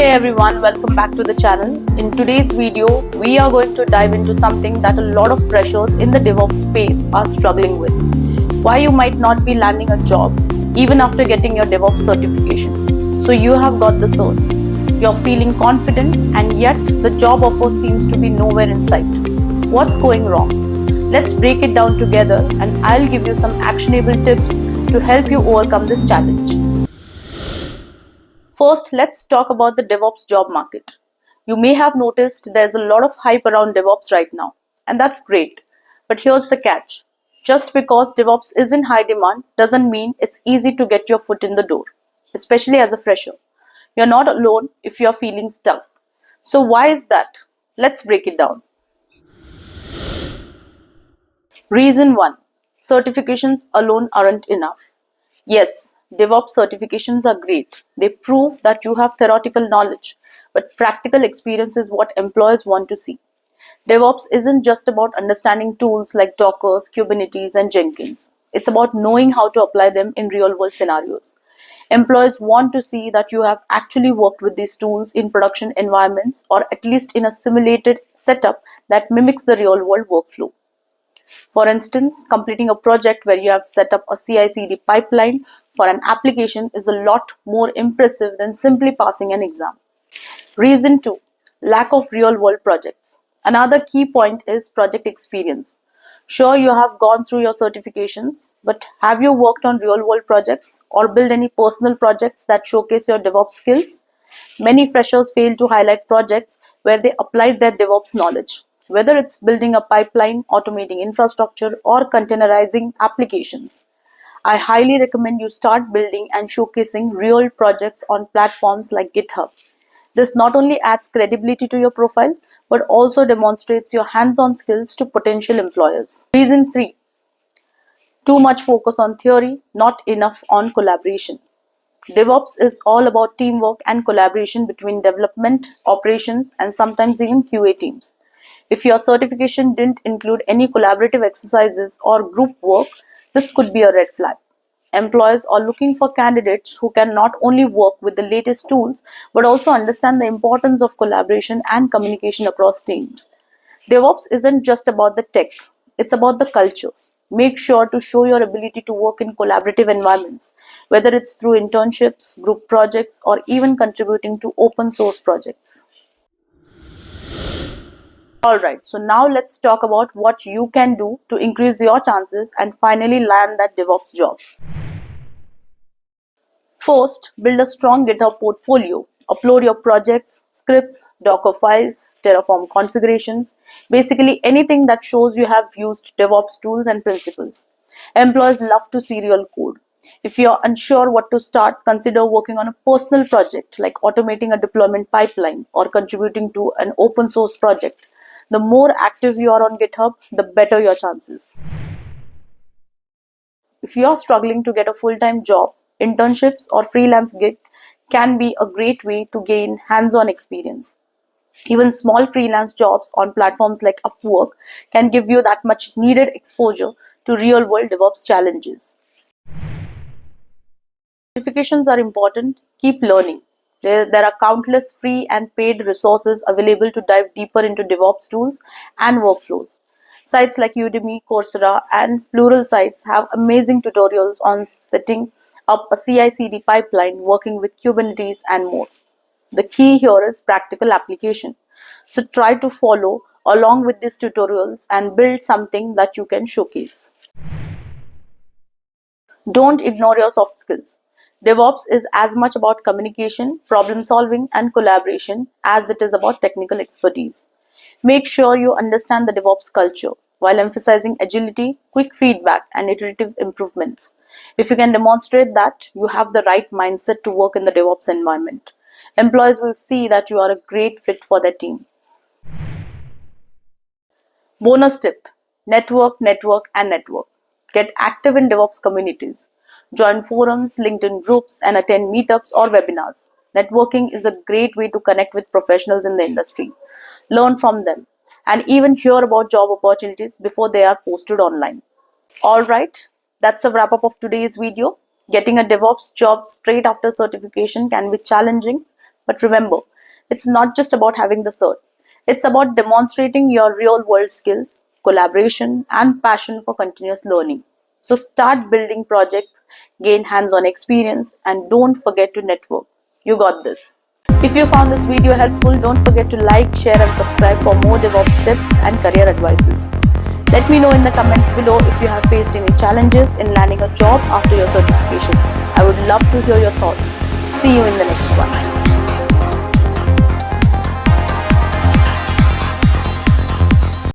Hey everyone, welcome back to the channel. In today's video, we are going to dive into something that a lot of freshers in the DevOps space are struggling with. Why you might not be landing a job even after getting your DevOps certification. So you have got the cert. You're feeling confident and yet the job offer seems to be nowhere in sight. What's going wrong? Let's break it down together and I'll give you some actionable tips to help you overcome this challenge. First, let's talk about the DevOps job market. You may have noticed there's a lot of hype around DevOps right now, and that's great. But here's the catch. Just because DevOps is in high demand doesn't mean it's easy to get your foot in the door, especially as a fresher. You're not alone if you're feeling stuck. So why is that? Let's break it down. Reason 1. Certifications alone aren't enough. Yes, DevOps certifications are great. They prove that you have theoretical knowledge, but practical experience is what employers want to see. DevOps isn't just about understanding tools like Docker, Kubernetes, and Jenkins. It's about knowing how to apply them in real-world scenarios. Employers want to see that you have actually worked with these tools in production environments or at least in a simulated setup that mimics the real-world workflow. For instance, completing a project where you have set up a CI/CD pipeline for an application is a lot more impressive than simply passing an exam. Reason 2. Lack of real-world projects. Another key point is project experience. Sure, you have gone through your certifications, but have you worked on real-world projects or built any personal projects that showcase your DevOps skills? Many freshers fail to highlight projects where they applied their DevOps knowledge, whether it's building a pipeline, automating infrastructure, or containerizing applications. I highly recommend you start building and showcasing real projects on platforms like GitHub. This not only adds credibility to your profile, but also demonstrates your hands-on skills to potential employers. Reason 3. Too much focus on theory, not enough on collaboration. DevOps is all about teamwork and collaboration between development, operations, and sometimes even QA teams. If your certification didn't include any collaborative exercises or group work, this could be a red flag. Employers are looking for candidates who can not only work with the latest tools, but also understand the importance of collaboration and communication across teams. DevOps isn't just about the tech, it's about the culture. Make sure to show your ability to work in collaborative environments, whether it's through internships, group projects, or even contributing to open source projects. Alright, so now let's talk about what you can do to increase your chances and finally land that DevOps job. First, build a strong GitHub portfolio. Upload your projects, scripts, Docker files, Terraform configurations, basically anything that shows you have used DevOps tools and principles. Employers love to see real code. If you're unsure what to start, consider working on a personal project like automating a deployment pipeline or contributing to an open source project. The more active you are on GitHub, the better your chances. If you are struggling to get a full-time job, internships or freelance gig can be a great way to gain hands-on experience. Even small freelance jobs on platforms like Upwork can give you that much needed exposure to real-world DevOps challenges. Certifications are important. Keep learning. There are countless free and paid resources available to dive deeper into DevOps tools and workflows. Sites like Udemy, Coursera, and plural sites have amazing tutorials on setting up a CI/CD pipeline, working with Kubernetes, and more. The key here is practical application. So try to follow along with these tutorials and build something that you can showcase. Don't ignore your soft skills. DevOps is as much about communication, problem solving, and collaboration as it is about technical expertise. Make sure you understand the DevOps culture while emphasizing agility, quick feedback, and iterative improvements. If you can demonstrate that, you have the right mindset to work in the DevOps environment. Employees will see that you are a great fit for their team. Bonus tip: network, network, and network. Get active in DevOps communities. Join forums, LinkedIn groups, and attend meetups or webinars. Networking is a great way to connect with professionals in the industry, learn from them, and even hear about job opportunities before they are posted online. Alright, that's a wrap up of today's video. Getting a DevOps job straight after certification can be challenging, but remember, It's not just about having the cert. It's about demonstrating your real world skills, collaboration, and passion for continuous learning. So start building projects, gain hands on experience, and don't forget to network. You got this. If you found this video helpful, don't forget to like, share, and subscribe for more DevOps tips and career advices. Let me know in the comments below if you have faced any challenges in landing a job after your certification. I would love to hear your thoughts. See you in the next one.